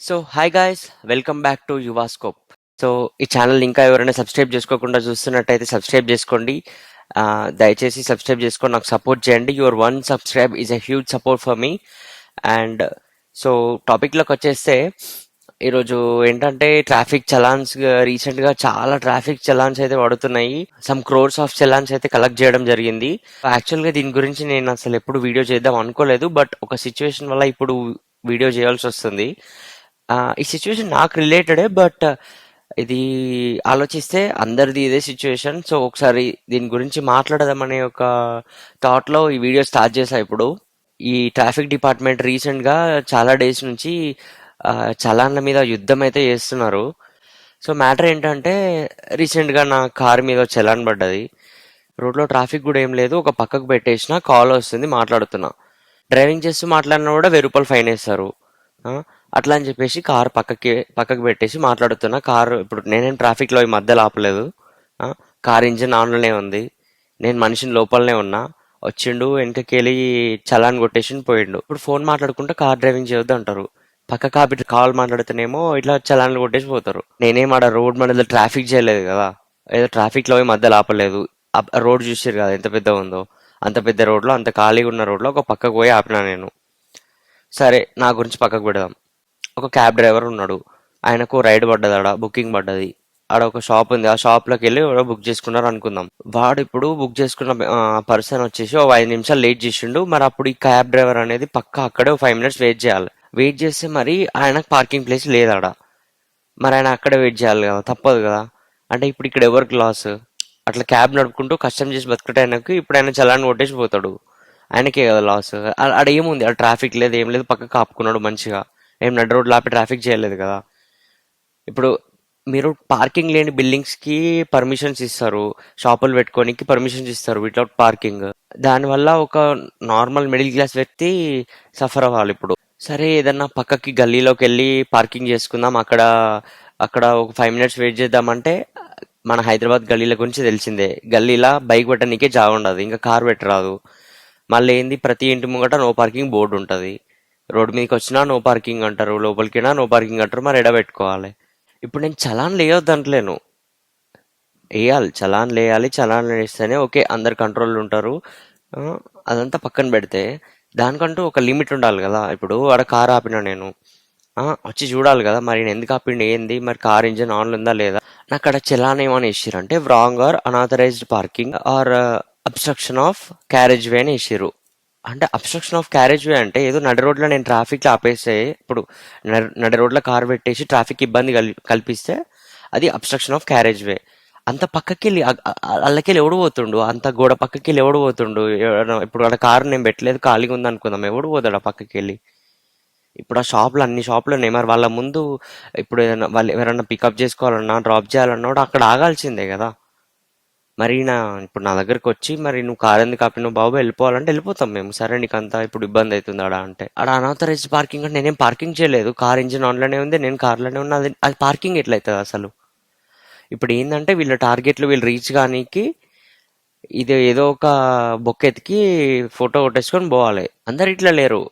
So hi guys, welcome back to Yuvascope. So ఈ channel ఇంకా ఎవరైనా సబ్స్క్రైబ్ చేసుకోకుండా చూస్తున్నట్టయితే సబ్స్క్రైబ్ చేసుకోండి. దయచేసి సబ్స్క్రైబ్ చేసుకొని నాకు సపోర్ట్ చేయండి. Your one subscribe is a huge support for me. And so టాపిక్లోకి వచ్చేస్తే ఈరోజు ఏంటంటే ట్రాఫిక్ చలాన్స్. రీసెంట్గా చాలా ట్రాఫిక్ చలాన్స్ అయితే పడుతున్నాయి. సమ్ క్రోర్స్ ఆఫ్ చలాన్స్ అయితే కలెక్ట్ చేయడం జరిగింది. యాక్చువల్గా దీని గురించి నేను అసలు ఎప్పుడు వీడియో చేద్దాం అనుకోలేదు, బట్ ఒక సిచ్యువేషన్ వల్ల ఇప్పుడు వీడియో చేయాల్సి వస్తుంది. ఈ సిచ్యువేషన్ నాకు రిలేటెడే, బట్ ఇది ఆలోచిస్తే అందరిది ఇదే సిచ్యువేషన్. సో ఒకసారి దీని గురించి మాట్లాడదామనే ఒక థాట్లో ఈ వీడియో స్టార్ట్ చేసా. ఇప్పుడు ఈ ట్రాఫిక్ డిపార్ట్మెంట్ రీసెంట్గా చాలా డేస్ నుంచి చలాన్ల మీద యుద్ధం అయితే చేస్తున్నారు. సో మ్యాటర్ ఏంటంటే రీసెంట్గా నా కార్ మీద చలాన్ పడ్డది. రోడ్లో ట్రాఫిక్ కూడా ఏం లేదు, ఒక పక్కకు పెట్టేసిన కాల్ వస్తుంది, మాట్లాడుతున్నా. డ్రైవింగ్ చేస్తూ మాట్లాడినా కూడా ₹1000 ఫైన్ వేస్తారు. అట్లా అని చెప్పేసి కార్ పక్కకి పెట్టేసి మాట్లాడుతున్నా. కారు ఇప్పుడు నేనేం ట్రాఫిక్లో ఈ మధ్యలో ఆపలేదు. కార్ ఇంజిన్ ఆన్లోనే ఉంది, నేను మనిషిని లోపలనే ఉన్నా. వచ్చిండు, వెనకకెళ్ళి చలాన్ కొట్టేసి పోయిండు. ఇప్పుడు ఫోన్ మాట్లాడుకుంటే కార్ డ్రైవింగ్ చేయొద్దు అంటారు. పక్క కాబట్టి కాల్ మాట్లాడితేనేమో ఇట్లా చలాన్లు కొట్టేసి పోతారు. నేనేం ఆడ రోడ్ మధ్యలో ట్రాఫిక్ చేయలేదు కదా, ఏదో ట్రాఫిక్లో మధ్యలో ఆపలేదు. రోడ్ చూసారు కదా ఎంత పెద్ద ఉందో. అంత పెద్ద రోడ్లో, అంత ఖాళీగా ఉన్న రోడ్లో ఒక పక్కకు పోయి ఆపినా నేను. సరే, నా గురించి పక్కకు పెడదాం. ఒక క్యాబ్ డ్రైవర్ ఉన్నాడు, ఆయనకు రైడ్ పడ్డది, ఆడ బుకింగ్ పడ్డది. ఆడ ఒక షాప్ ఉంది, ఆ షాప్లోకి వెళ్ళి ఎవరో బుక్ చేసుకున్నారు అనుకుందాం. వాడు ఇప్పుడు బుక్ చేసుకున్న పర్సన్ వచ్చేసి ఓ 5 నిమిషాలు లేట్ చేసిండు. మరి అప్పుడు ఈ క్యాబ్ డ్రైవర్ అనేది పక్కా అక్కడే 5 మినిట్స్ వెయిట్ చేయాలి. వెయిట్ చేస్తే మరి ఆయనకు పార్కింగ్ ప్లేస్ లేదు ఆడ. మరి ఆయన అక్కడే వెయిట్ చేయాలి కదా, తప్పదు కదా. అంటే ఇప్పుడు ఇక్కడ ఎవరికి లాస్? అట్లా క్యాబ్ నడుపుకుంటూ కష్టం చేసి బతుకటే ఆయనకు ఇప్పుడు ఆయన చలాన్ కొట్టేసి పోతాడు. ఆయనకే కదా లాస్. ఆడ ఏముంది, ఆడ ట్రాఫిక్ లేదు, ఏం లేదు, పక్కకు ఆపుకున్నాడు మంచిగా. ఏం నడు రోడ్లు ఆపి ట్రాఫిక్ చేయలేదు కదా. ఇప్పుడు మీరు పార్కింగ్ లేని బిల్డింగ్స్ కి పర్మిషన్స్ ఇస్తారు, షాపులు పెట్టుకోనికి పర్మిషన్స్ ఇస్తారు వితౌట్ పార్కింగ్. దానివల్ల ఒక నార్మల్ మిడిల్ క్లాస్ వ్యక్తి సఫర్ అవ్వాలి. ఇప్పుడు సరే, ఏదన్నా పక్కకి గల్లీలోకి వెళ్ళి పార్కింగ్ చేసుకుందాం, అక్కడ అక్కడ ఒక 5 మినిట్స్ వెయిట్ చేద్దామంటే మన హైదరాబాద్ గల్లీల గురించి తెలిసిందే. గల్లీలా బైక్ పెట్టడానికే జాగా ఉండదు, ఇంకా కార్ పెట్టరాదు. మళ్ళీ ఏంది, ప్రతి ఇంటి ముంగట నో పార్కింగ్ బోర్డు ఉంటుంది. రోడ్డు మీదకి వచ్చినా నో పార్కింగ్ అంటారు, లోపలికినా నో పార్కింగ్ అంటారు. మరి ఎడ పెట్టుకోవాలి? ఇప్పుడు నేను చలాన్ లేయొద్దు అంటలేను, వేయాలి, చలాన్ వేయాలి. చలాన్ వేస్తేనే ఓకే, అందరు కంట్రోల్ ఉంటారు. ఆ, అదంతా పక్కన పెడితే దానికంటూ ఒక లిమిట్ ఉండాలి కదా. ఇప్పుడు ఆడ కార్ ఆపినా నేను, వచ్చి చూడాలి కదా మరి నేను ఎందుకు ఆపిండి, ఏంది మరి కార్ ఇంజిన్ ఆన్లో ఉందా లేదా. నాకు అక్కడ చలాన్ ఏమని వేసిర్రు అంటే wrong or unauthorised parking or obstruction of carriage way అని వేసిర్రు. అంటే అబ్స్ట్రక్షన్ ఆఫ్ క్యారేజ్ వే అంటే ఏదో నడి రోడ్లో నేను ట్రాఫిక్లో ఆపేస్తే, ఇప్పుడు నడి రోడ్లో కార్ పెట్టేసి ట్రాఫిక్ ఇబ్బంది కల్పిస్తే అది అబ్స్ట్రక్షన్ ఆఫ్ క్యారేజ్ వే. అంత పక్కకి వెళ్ళి అల్లకెళ్ళి ఎవడు పోతుండు, అంత గోడ పక్కకి వెళ్ళి ఎవడు పోతుండు. ఇప్పుడు అక్కడ కారు నేను పెట్టలేదు, ఖాళీగా ఉంది అనుకుందాం, ఎవడు పోతాడు ఆ పక్కకి వెళ్ళి? ఇప్పుడు ఆ షాపులు, అన్ని షాపులు ఉన్నాయి, మరి వాళ్ళ ముందు ఇప్పుడు ఏదైనా వాళ్ళు ఎవరైనా పికప్ చేసుకోవాలన్నా డ్రాప్ చేయాలన్నా కూడా అక్కడ ఆగాల్సిందే కదా. మరి ఇప్పుడు నా దగ్గరకు వచ్చి మరి నువ్వు కార్ ఎందుకు ఆపినావు బాబు, వెళ్ళిపోవాలంటే వెళ్ళిపోతాం మేము. సరే, నీకు అంతా ఇప్పుడు ఇబ్బంది అవుతుంది ఆడ అంటే, ఆడ అనాథరైజ్డ్ పార్కింగ్ అంటే నేనేం పార్కింగ్ చేయలేదు, కార్ ఇంజిన్ ఆన్లోనే ఉంది, నేను కార్లోనే ఉన్నా. అది పార్కింగ్ ఎట్లయితుంది అసలు? ఇప్పుడు ఏంటంటే వీళ్ళ టార్గెట్లు వీళ్ళు రీచ్ కానీకి ఇది ఏదో ఒక బొక్కెత్తికి ఫోటో కొట్టేసుకొని పోవాలి. అందరు ఇట్లా లేరు,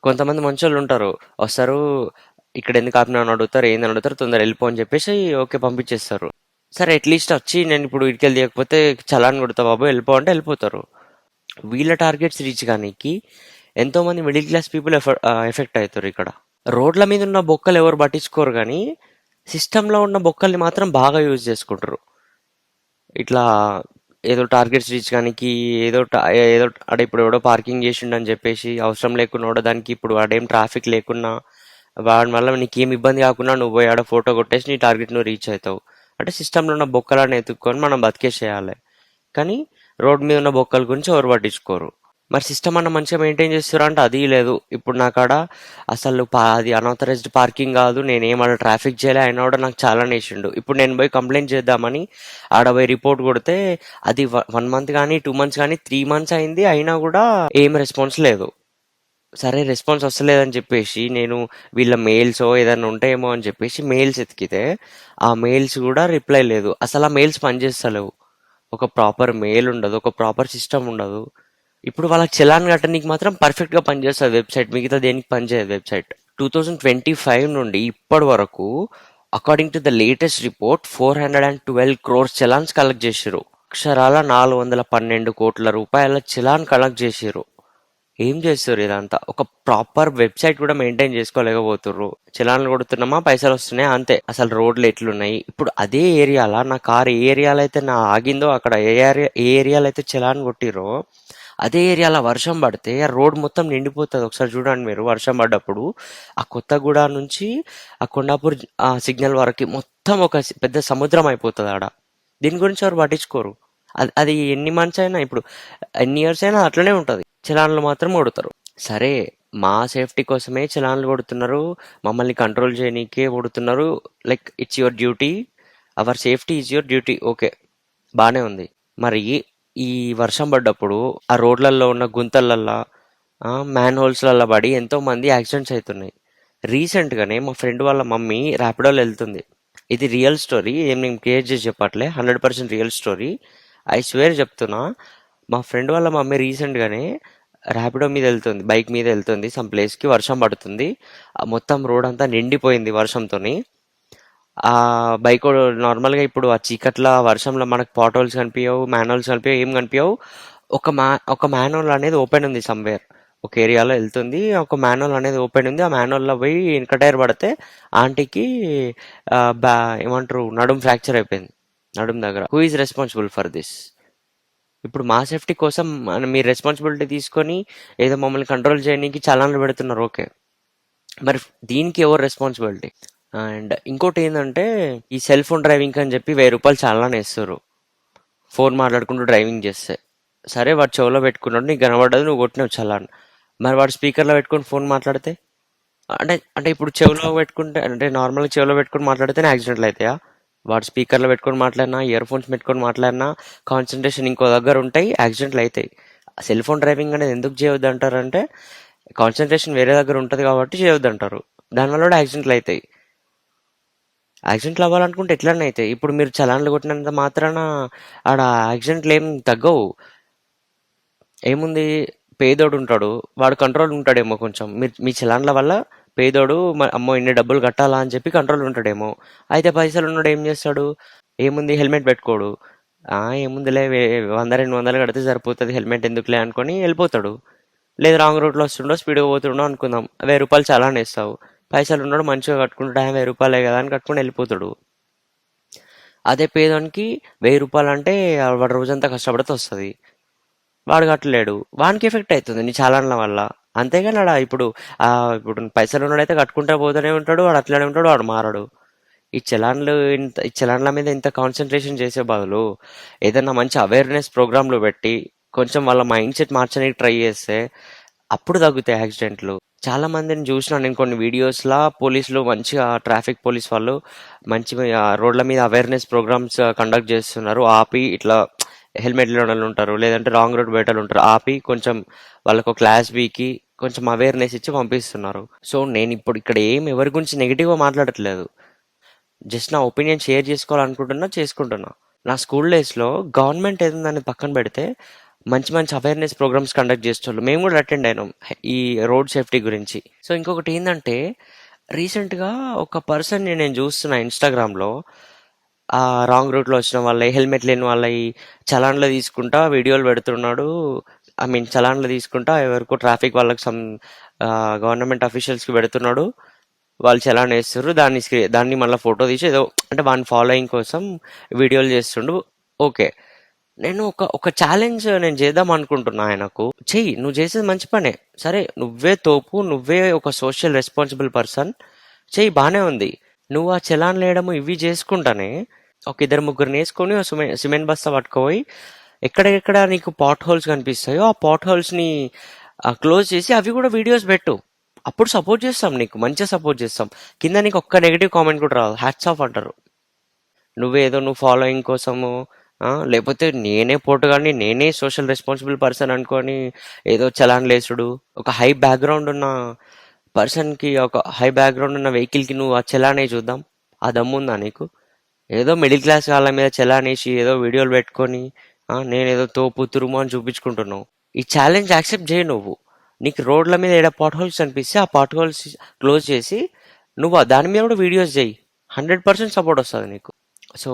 కొంతమంది మంచోళ్ళు ఉంటారు, వస్తారు, ఇక్కడ ఎందుకు ఆపినా అని అడుగుతారు, ఏందని అడుగుతారు, తొందర వెళ్ళిపో అని చెప్పేసి ఓకే పంపించేస్తారు. సరే, అట్లీస్ట్ వచ్చి నేను ఇప్పుడు ఇటుకెళ్ళి తీయకపోతే చలాన్ కొడతా బాబు వెళ్ళిపో అంటే వెళ్ళిపోతారు. వీళ్ళ టార్గెట్స్ రీచ్ కానీకి ఎంతో మంది మిడిల్ క్లాస్ పీపుల్ ఎఫెక్ట్ అవుతారు. ఇక్కడ రోడ్ల మీద ఉన్న బొక్కలు ఎవరు పట్టించుకోరు, కానీ సిస్టంలో ఉన్న బొక్కల్ని మాత్రం బాగా యూజ్ చేసుకుంటారు. ఇట్లా ఏదో టార్గెట్స్ రీచ్ కానీకి ఏదో అడే ఇప్పుడు ఎవడో పార్కింగ్ చేసిండు అని చెప్పేసి అవసరం లేకుండా కూడా దానికి ఇప్పుడు వాడేం ట్రాఫిక్ లేకున్నా వాడి వల్ల నీకేం ఇబ్బంది కాకుండా నువ్వు పోయి ఆడ ఫోటో కొట్టేసి నీ టార్గెట్ నువ్వు రీచ్ అవుతావు. అంటే సిస్టంలో ఉన్న బొక్కలను ఎత్తుక్కొని మనం బతికేసేయాలి, కానీ రోడ్ మీద ఉన్న బొక్కల గురించి ఎవరు పట్టించుకోరు. మరి సిస్టమ్ అన్న మంచిగా మెయింటైన్ చేస్తారా అంటే అది లేదు. ఇప్పుడు నా కాడ అసలు అది అనాథరైజ్డ్ పార్కింగ్ కాదు, నేనేం ఆడ ట్రాఫిక్ చేయలే, అయినా కూడా నాకు చాలా నేసిండు. ఇప్పుడు నేను పోయి కంప్లైంట్ చేద్దామని ఆడ పోయి రిపోర్ట్ కొడితే అది 1 మంత్ కానీ 2 మంత్స్ కానీ 3 మంత్స్ అయింది, అయినా కూడా ఏం రెస్పాన్స్ లేదు. సరే, రెస్పాన్స్ వస్తలేదని చెప్పేసి నేను వీళ్ళ మెయిల్స్ ఏదైనా ఉంటాయేమో అని చెప్పేసి మెయిల్స్ ఎతికితే ఆ మెయిల్స్ కూడా రిప్లై లేదు. అసలు ఆ మెయిల్స్ పనిచేస్తలేవు, ఒక ప్రాపర్ మెయిల్ ఉండదు, ఒక ప్రాపర్ సిస్టమ్ ఉండదు. ఇప్పుడు వాళ్ళకి చలాన్ కట్టడానికి మాత్రం పర్ఫెక్ట్గా పనిచేస్తుంది వెబ్సైట్, మిగతా దేనికి పనిచేయదు వెబ్సైట్. 2025 నుండి ఇప్పటి వరకు according to the latest report 412 crores challans collect చేసిర్రు. అక్షరాల 412 కోట్ల రూపాయల చలాన్ కలెక్ట్ చేసిర్రు. ఏం చేస్తారు ఇదంతా? ఒక ప్రాపర్ వెబ్సైట్ కూడా మెయింటైన్ చేసుకోలేకపోతుర్రు. చలాన్లు కొడుతున్నామా, పైసలు వస్తున్నాయా, అంతే. అసలు రోడ్లు ఎట్లున్నాయి? ఇప్పుడు అదే ఏరియాలో నా కార్ ఏ ఏరియాలో అయితే ఆగిందో, అక్కడ ఏ ఏరియాలో అయితే చలాన్ కొట్టిరో, అదే ఏరియాలో వర్షం పడితే ఆ రోడ్ మొత్తం నిండిపోతుంది. ఒకసారి చూడండి మీరు, వర్షం పడ్డప్పుడు ఆ కొత్తగూడ నుంచి ఆ కొండాపూర్ ఆ సిగ్నల్ వరకు మొత్తం ఒక పెద్ద సముద్రం అయిపోతుంది ఆడ. దీని గురించి ఎవరు పట్టించుకోరు. అది ఎన్ని మంత్స్ అయినా, ఇప్పుడు ఎన్ని ఇయర్స్ అయినా అట్లనే ఉంటుంది. చలాన్లు మాత్రం కొడతారు. సరే, మా సేఫ్టీ కోసమే చలాన్లు కొడుతున్నారు, మమ్మల్ని కంట్రోల్ చేయనీకే కొడుతున్నారు. Like it's your duty, hour safety is your duty. Okay, బాగానే ఉంది. మరి ఈ వర్షం పడ్డప్పుడు ఆ రోడ్లలో ఉన్న గుంతలల్లో, మ్యాన్ హోల్స్లలో పడి ఎంతో మంది యాక్సిడెంట్స్ అవుతున్నాయి. రీసెంట్గానే మా ఫ్రెండ్ వాళ్ళ మమ్మీ ర్యాపిడోలో వెళ్తుంది. ఇది రియల్ స్టోరీ, ఏం నేను క్రియేట్ చేసి చెప్పట్లే, 100% రియల్ స్టోరీ. ఐ స్వేర్ చెప్తున్నా. మా ఫ్రెండ్ వాళ్ళ మమ్మీ రీసెంట్గానే ర్యాపిడో మీద వెళ్తుంది, బైక్ మీద వెళ్తుంది సమ్ ప్లేస్కి. వర్షం పడుతుంది, ఆ మొత్తం రోడ్ అంతా నిండిపోయింది వర్షంతోని. ఆ బైక్ నార్మల్గా ఇప్పుడు ఆ చీకట్ల వర్షంలో మనకు పాట్ హోల్స్ కనిపించవు, మ్యాన్ హోల్స్ కనిపించవు, ఏం కనిపించవు. ఒక మ్యాన్ హోల్ అనేది ఓపెన్ ఉంది సమ్వేర్, ఒక ఏరియాలో వెళ్తుంది. ఒక మ్యాన్ హోల్ అనేది ఓపెన్ ఉంది. ఆ మ్యాన్ హోల్లో పోయి వెనక టైర్ పడితే ఆంటీకి ఆ, బా ఏమంటారు, నడుం ఫ్రాక్చర్ అయిపోయింది, నడుం దగ్గర. Who is responsible for this? ఇప్పుడు మా సేఫ్టీ కోసం మీరు రెస్పాన్సిబిలిటీ తీసుకొని ఏదో మమ్మల్ని కంట్రోల్ చేయడానికి చలాన్లు పెడుతున్నారు. ఓకే, మరి దీనికి ఎవరు రెస్పాన్సిబిలిటీ? అండ్ ఇంకోటి ఏంటంటే, ఈ సెల్ ఫోన్ డ్రైవింగ్ అని చెప్పి 1000 రూపాయలు చాలానే ఇస్తారు ఫోన్ మాట్లాడుకుంటూ డ్రైవింగ్ చేస్తే. సరే, వాడు చెవులో పెట్టుకున్నాడు, నీకు కనబడ్డదు, నువ్వు కొట్టినావు చలాన్. మరి వాడు స్పీకర్లో పెట్టుకొని ఫోన్ మాట్లాడితే, అంటే అంటే ఇప్పుడు చెవులో పెట్టుకుంటే, అంటే నార్మల్గా చెవులో పెట్టుకొని మాట్లాడితేనే యాక్సిడెంట్లు అవుతాయా? వాడు స్పీకర్లో పెట్టుకొని మాట్లాడినా, ఇయర్ ఫోన్స్ పెట్టుకొని మాట్లాడినా కాన్సన్ట్రేషన్ ఇంకో దగ్గర ఉంటాయి, యాక్సిడెంట్లు అవుతాయి. సెల్ ఫోన్ డ్రైవింగ్ అనేది ఎందుకు చేయొద్దు అంటారంటే, కాన్సన్ట్రేషన్ వేరే దగ్గర ఉంటుంది కాబట్టి చేయొద్దు అంటారు. దానివల్ల కూడా యాక్సిడెంట్లు అవుతాయి. యాక్సిడెంట్లు అవ్వాలనుకుంటే ఎట్లనే అవుతాయి. ఇప్పుడు మీరు చలాన్లు కొట్టినంత మాత్రాన ఆడ యాక్సిడెంట్లు ఏం తగ్గవు. ఏముంది, పేదోడు ఉంటాడు, వాడు కంట్రోల్ ఉంటాడేమో కొంచెం. మీ చలాన్ల వల్ల పేదోడు అమ్మో ఇన్ని డబ్బులు కట్టాలా అని చెప్పి కంట్రోల్ ఉంటాడేమో. అయితే పైసలు ఉన్నాడు ఏం చేస్తాడు? ఏముంది, హెల్మెట్ పెట్టుకోడు. ఏముందిలే, 100-200 కడితే సరిపోతుంది, హెల్మెట్ ఎందుకులే అనుకొని వెళ్ళిపోతాడు. లేదు, రాంగ్ రూట్లో వస్తుండో స్పీడ్గా పోతుండో అనుకుందాం, 1000 రూపాయలు చలాన్ వేస్తావు. పైసలు ఉన్నాడు, మంచిగా కట్టుకుంటాడు, 1000 రూపాయలే కదా అని కట్టుకుని వెళ్ళిపోతాడు. అదే పేదోనికి 1000 రూపాయలు అంటే వాడు రోజంతా కష్టపడితే వస్తుంది, వాడు కట్టలేడు, వానికి ఎఫెక్ట్ అవుతుంది నీ చాలాన్ల వల్ల. అంతేగాని ఆడ ఇప్పుడు పైసలు ఉన్నాడైతే కట్టుకుంటా పోతూనే ఉంటాడు, వాడు అట్లనే ఉంటాడు, వాడు మారడు. ఈ చలాన్ల మీద ఇంత కాన్సన్ట్రేషన్ చేసే బదులు ఏదైనా మంచి అవేర్నెస్ ప్రోగ్రాంలు పెట్టి కొంచెం వాళ్ళ మైండ్ సెట్ మార్చడానికి ట్రై చేస్తే అప్పుడు తగ్గుతాయి యాక్సిడెంట్లు. చాలా మందిని చూసిన నేను కొన్ని వీడియోస్లా, పోలీసులు మంచిగా, ట్రాఫిక్ పోలీస్ వాళ్ళు మంచి రోడ్ల మీద అవేర్నెస్ ప్రోగ్రామ్స్ కండక్ట్ చేస్తున్నారు. ఆపి ఇట్లా హెల్మెట్ లేని వాళ్ళు ఉంటారు, లేదంటే రాంగ్ రోడ్ బయటలు ఉంటారు, ఆపి కొంచెం వాళ్ళకు క్లాస్ బీకి కొంచెం అవేర్నెస్ ఇచ్చి పంపిస్తున్నారు. సో నేను ఇప్పుడు ఇక్కడ ఎవరి గురించి నెగిటివ్గా మాట్లాడట్లేదు, జస్ట్ నా ఒపీనియన్ షేర్ చేసుకోవాలనుకుంటున్నా, చేసుకుంటున్నా. నా స్కూల్ డేస్లో గవర్నమెంట్ ఏదని పక్కన పెడితే మంచి మంచి అవేర్నెస్ ప్రోగ్రామ్స్ కండక్ట్ చేసేవాళ్ళు, మేము కూడా అటెండ్ అయినాం ఈ రోడ్ సేఫ్టీ గురించి. సో ఇంకొకటి ఏంటంటే, రీసెంట్గా ఒక పర్సన్ని నేను చూస్తున్నా ఇన్స్టాగ్రామ్లో, ఆ రాంగ్ రూట్లో వచ్చిన వాళ్ళ, హెల్మెట్ లేని వాళ్ళ చలాన్లు తీసుకుంటా వీడియోలు పెడుతున్నాడు. ఐ మీన్ చలాన్లు తీసుకుంటా ఎవరికో ట్రాఫిక్ వాళ్ళకి గవర్నమెంట్ అఫీషియల్స్కి పెడుతున్నాడు. వాళ్ళు చలాన్ వేస్తారు, దాన్ని మళ్ళీ ఫోటో తీసి ఏదో అంటే వాని ఫాలోయింగ్ కోసం వీడియోలు చేస్తుండు. ఓకే, నేను ఒక ఛాలెంజ్ నేను చేద్దాం అనుకుంటున్నా ఆయనకు. చెయ్యి, నువ్వు చేసేది మంచి పనే. సరే, నువ్వే తోపు, నువ్వే ఒక సోషల్ రెస్పాన్సిబుల్ పర్సన్, చెయ్యి, బాగానే ఉంది. నువ్వు ఆ చలాన్ లేయడము ఇవి చేసుకుంటానే ఒక ఇద్దరు ముగ్గురిని వేసుకొని సిమెంట్ బస్తా పట్టుకోపోయి ఎక్కడెక్కడ నీకు పాట్ హోల్స్ కనిపిస్తాయో ఆ పాట్ హోల్స్ని క్లోజ్ చేసి అవి కూడా వీడియోస్ పెట్టు. అప్పుడు సపోర్ట్ చేస్తాం, నీకు మంచిగా సపోర్ట్ చేస్తాం. కింద నీకు ఒక్క నెగిటివ్ కామెంట్ కూడా రాదు, హ్యాట్స్ ఆఫ్ అంటారు. నువ్వు ఫాలోయింగ్ కోసము, లేకపోతే నేనే పోటుగాని, నేనే సోషల్ రెస్పాన్సిబుల్ పర్సన్ అనుకొని ఏదో చలాన్ లేసుడు. ఒక హై బ్యాక్గ్రౌండ్ ఉన్న పర్సన్కి, ఒక హై బ్యాక్గ్రౌండ్ ఉన్న వెహికల్కి నువ్వు ఆ చలానే చూద్దాం, ఆ దమ్ముందా నీకు? ఏదో మిడిల్ క్లాస్ వాళ్ళ మీద చలానేసి ఏదో వీడియోలు పెట్టుకొని నేనేదో తోపు తురుము అని చూపించుకుంటున్నావు. ఈ ఛాలెంజ్ యాక్సెప్ట్ చేయి నువ్వు. నీకు రోడ్ల మీద ఏడ పాట్ హోల్స్ కనిపిస్తే ఆ పాట్ హోల్స్ క్లోజ్ చేసి నువ్వు దాని మీద కూడా వీడియోస్ చేయి. 100% సపోర్ట్ వస్తుంది నీకు. సో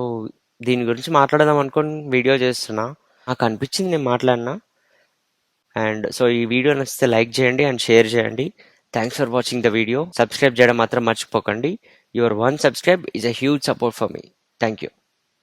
దీని గురించి మాట్లాడదాం అనుకొని వీడియో చేస్తున్నా. నాకు అనిపించింది నేను మాట్లాడినా. అండ్ సో ఈ వీడియో నచ్చితే లైక్ చేయండి అండ్ షేర్ చేయండి. Thanks for watching the video. Subscribe చేయడం మాత్రం మర్చిపోకండి. Your 1 subscribe is a huge support for me. Thank you.